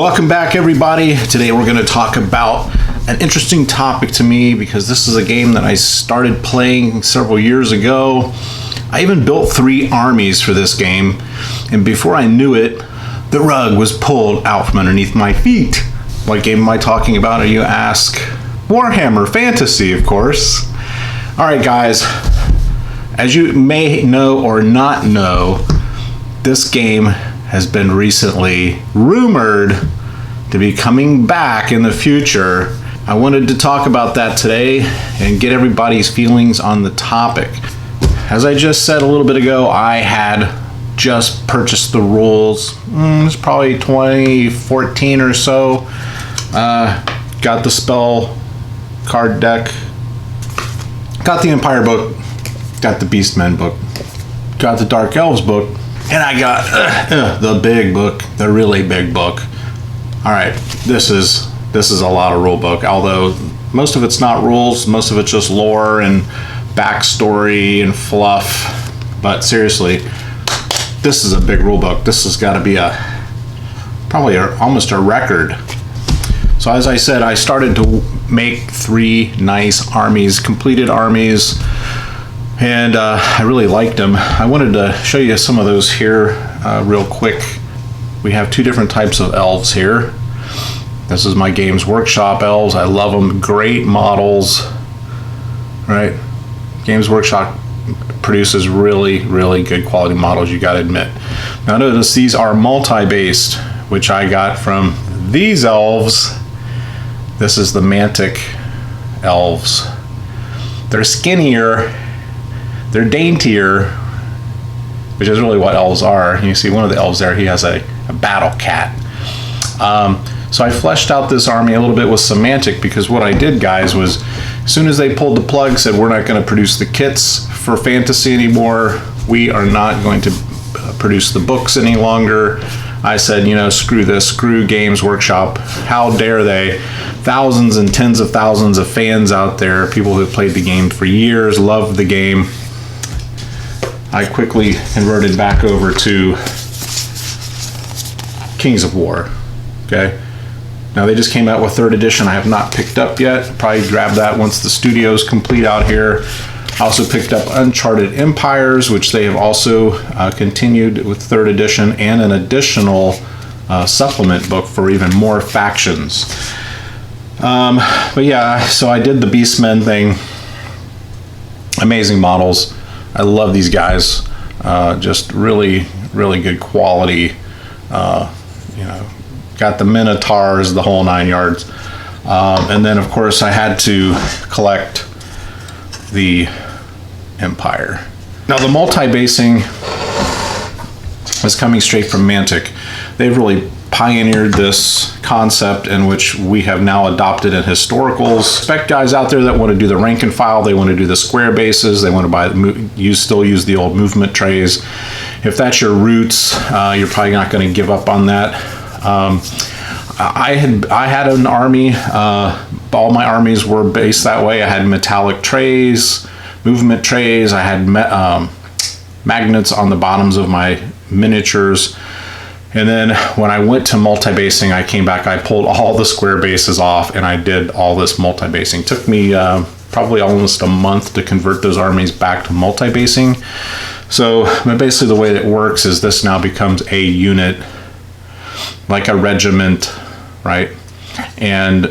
Welcome back, everybody. Today we're going to talk about an interesting topic to me because this is a game that I started playing several years ago. I even built 3 armies for this game, and before I knew it, the rug was pulled out from underneath my feet. What game am I talking about, you ask? Warhammer Fantasy, of course. Alright guys, as you may know or not know, this game has been recently rumored to be coming back in the future. I wanted to talk about that today and get everybody's feelings on the topic. As I just said a little bit ago, I had just purchased the rules. It's probably 2014 or so. Got the spell card deck, got the Empire book, got the Beastmen book, got the Dark Elves book, and I got the big book, the really big book. All right, this is a lot of rule book, although most of it's not rules, most of it's just lore and backstory and fluff. But seriously, this is a big rule book. This has got to be probably almost a record. So as I said, I started to make 3 nice armies, completed armies, and I really liked them. I wanted to show you some of those here real quick. We have 2 different types of elves here. This is my Games Workshop elves. I love them. Great models, right? Games Workshop produces really, really good quality models, you gotta admit. Now notice these are multi-based, which I got from these elves. This is the Mantic elves. They're skinnier, they're daintier, which is really what elves are. You see one of the elves there, he has a battle cat. So I fleshed out this army a little bit with Semantic, because what I did, guys, was as soon as they pulled the plug, said we're not going to produce the kits for Fantasy anymore, we are not going to produce the books any longer. I said, you know, screw this, screw Games Workshop. How dare they? Thousands and tens of thousands of fans out there, people who have played the game for years, loved the game. I quickly converted back over to Kings of War. Okay. Now they just came out with 3rd edition. I have not picked up yet. Probably grab that once the studio's complete out here. I also picked up Uncharted Empires, which they have also continued with 3rd edition, and an additional supplement book for even more factions. But yeah, so I did the Beastmen thing. Amazing models. I love these guys. Just really, really good quality. You know, got the Minotaurs, the whole 9 yards. And then, of course, I had to collect the Empire. Now, the multi-basing is coming straight from Mantic. They've really pioneered this concept, in which we have now adopted in historicals. Spec guys out there that want to do the rank and file, they want to do the square bases, they want to still use the old movement trays. If that's your roots, you're probably not going to give up on that. I had an army. All my armies were based that way. I had metallic trays, movement trays. I had magnets on the bottoms of my miniatures. And then when I went to multi-basing, I came back, I pulled all the square bases off, and I did all this multi-basing. Took me probably almost a month to convert those armies back to multi-basing. So basically the way that it works is this now becomes a unit, like a regiment, right? And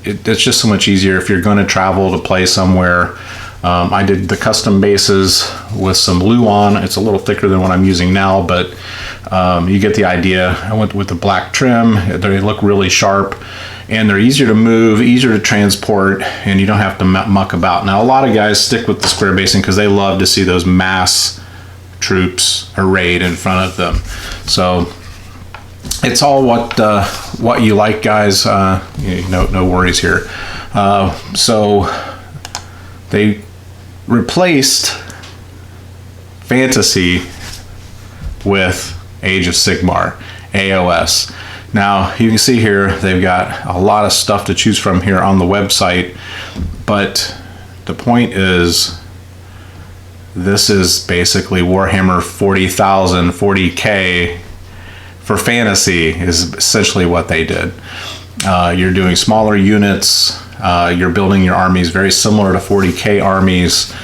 it's just so much easier if you're going to travel to play somewhere. I did the custom bases with some blue on. It's a little thicker than what I'm using now, but you get the idea. I went with the black trim. They look really sharp, and they're easier to move, easier to transport, and you don't have to muck about. Now, a lot of guys stick with the square basing because they love to see those mass troops arrayed in front of them. So it's all what you like, guys. No worries here. So they replaced Fantasy with Age of Sigmar, AOS. Now you can see here they've got a lot of stuff to choose from here on the website, but the point is this is basically Warhammer 40,000, 40K for fantasy is essentially what they did. You're doing smaller units. You're building your armies very similar to 40K armies,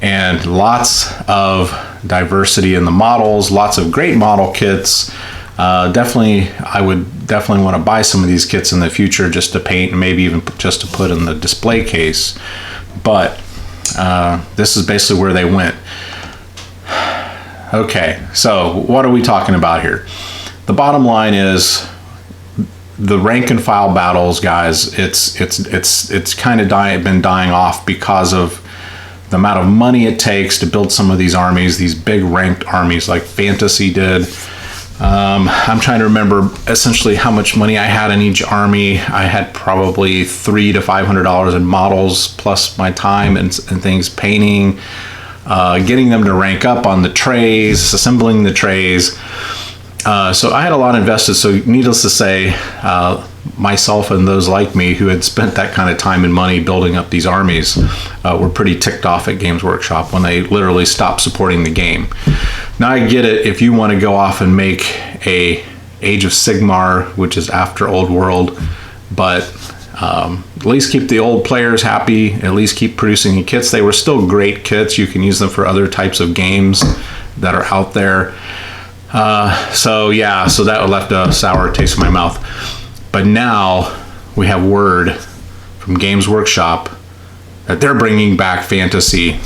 and lots of diversity in the models, lots of great model kits. I would definitely want to buy some of these kits in the future just to paint and maybe even just to put in the display case. But this is basically where they went. Okay, so what are we talking about here? The bottom line is the rank and file battles, guys. It's kind of been dying off because of the amount of money it takes to build some of these armies, these big ranked armies like Fantasy did. I'm trying to remember essentially how much money I had in each army. I had probably $300 to $500 in models, plus my time and things, painting, getting them to rank up on the trays, assembling the trays. So I had a lot invested. So needless to say, myself and those like me who had spent that kind of time and money building up these armies were pretty ticked off at Games Workshop when they literally stopped supporting the game. Now I get it if you want to go off and make a Age of Sigmar, which is after Old World, but at least keep the old players happy, at least keep producing the kits. They were still great kits. You can use them for other types of games that are out there. So that left a sour taste in my mouth. But now we have word from Games Workshop that they're bringing back Fantasy.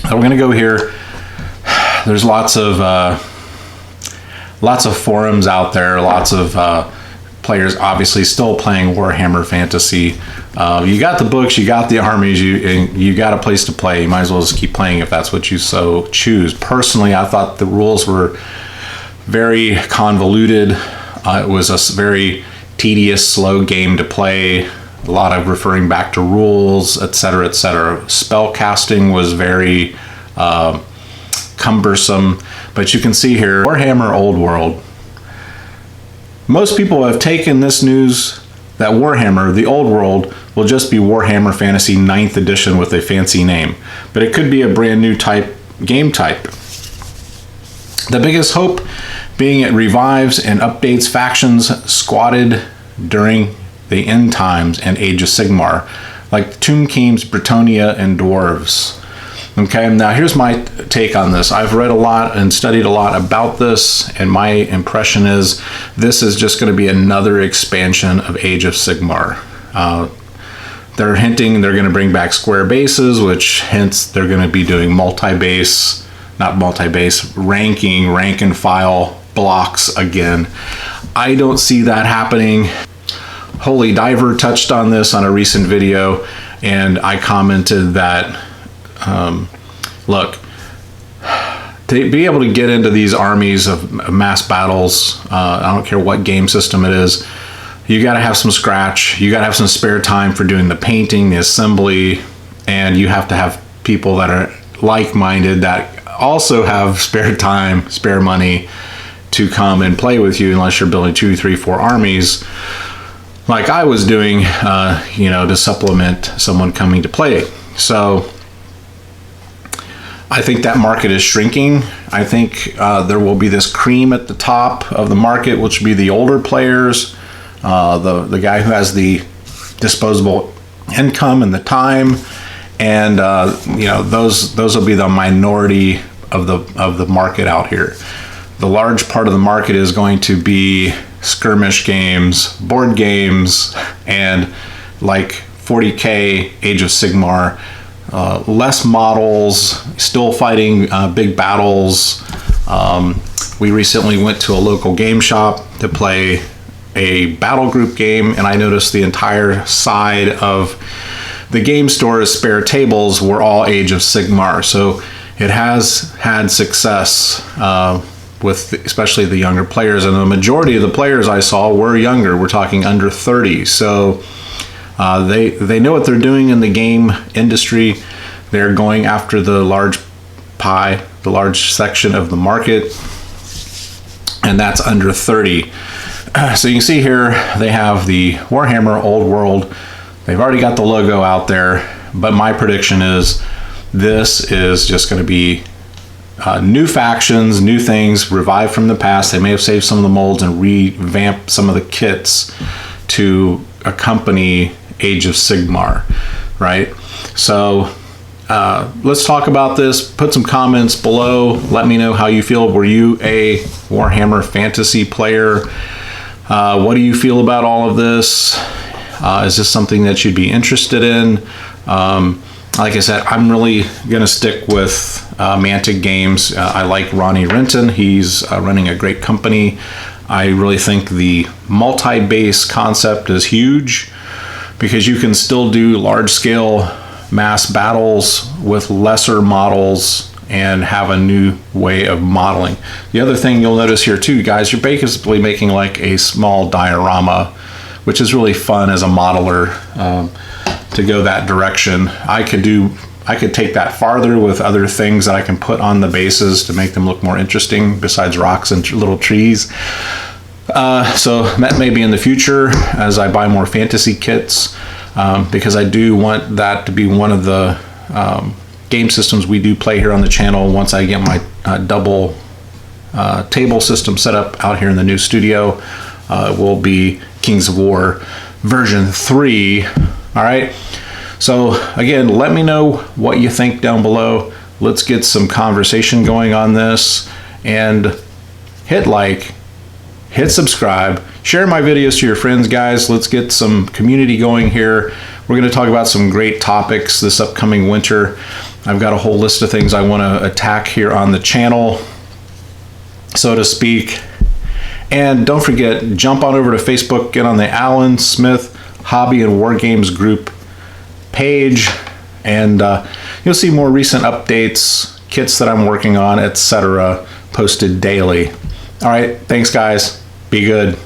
We're going to go here. There's lots of forums out there, lots of players obviously still playing Warhammer Fantasy. You got the books, you got the armies, you got a place to play. You might as well just keep playing if that's what you so choose. Personally, I thought the rules were very convoluted. It was a very tedious, slow game to play. A lot of referring back to rules, etc., etc. Spell casting was very cumbersome. But you can see here, Warhammer Old World. Most people have taken this news that Warhammer, the Old World, will just be Warhammer Fantasy 9th edition with a fancy name. But it could be a brand new game type. The biggest hope being it revives and updates factions squatted during the end times and Age of Sigmar, like Tomb Kings, Bretonnia, and Dwarves. Okay, now here's my take on this. I've read a lot and studied a lot about this, and my impression is this is just going to be another expansion of Age of Sigmar. They're hinting they're going to bring back square bases, which hints they're going to be doing rank and file blocks again. I don't see that happening. Holy Diver touched on this on a recent video, and I commented that look, to be able to get into these armies of mass battles, I don't care what game system it is, you got to have some scratch, you got to have some spare time for doing the painting, the assembly, and you have to have people that are like-minded that also have spare time, spare money to come and play with you, unless you're building 2, 3, 4 armies like I was doing, to supplement someone coming to play. So I think that market is shrinking. I think there will be this cream at the top of the market, which will be the older players, the guy who has the disposable income and the time, and those will be the minority of the market out here. The large part of the market is going to be skirmish games, board games, and like 40K, Age of Sigmar. Less models, still fighting big battles. We recently went to a local game shop to play a battle group game, and I noticed the entire side of the game store's spare tables were all Age of Sigmar. So it has had success with especially the younger players, and the majority of the players I saw were younger. We're talking under 30. So they know what they're doing in the game industry. They're going after the large pie, the large section of the market, and that's under 30. So you can see here they have the Warhammer Old World. They've already got the logo out there, but my prediction is this is just going to be new factions, new things, revived from the past. They may have saved some of the molds and revamped some of the kits to accompany Age of Sigmar, right? So let's talk about this. Put some comments below. Let me know how you feel. Were you a Warhammer Fantasy player? What do you feel about all of this? Is this something that you'd be interested in? Like I said, I'm really going to stick with Mantic Games. I like Ronnie Renton. He's running a great company. I really think the multi-base concept is huge because you can still do large-scale mass battles with lesser models and have a new way of modeling. The other thing you'll notice here too, guys, you're basically making like a small diorama, which is really fun as a modeler to go that direction. I could take that farther with other things that I can put on the bases to make them look more interesting besides rocks and little trees. So that may be in the future as I buy more fantasy kits, because I do want that to be one of the game systems we do play here on the channel. Once I get my double table system set up out here in the new studio, will be Kings of War version 3. All right. So again, let me know what you think down below. Let's get some conversation going on this, and hit like, hit subscribe, share my videos to your friends, guys. Let's get some community going here. We're going to talk about some great topics this upcoming winter. I've got a whole list of things I want to attack here on the channel, so to speak. And don't forget, jump on over to Facebook, get on the Alan Smith Hobby and Wargames group page, and you'll see more recent updates, kits that I'm working on, etc., posted daily. All right, thanks guys. Be good.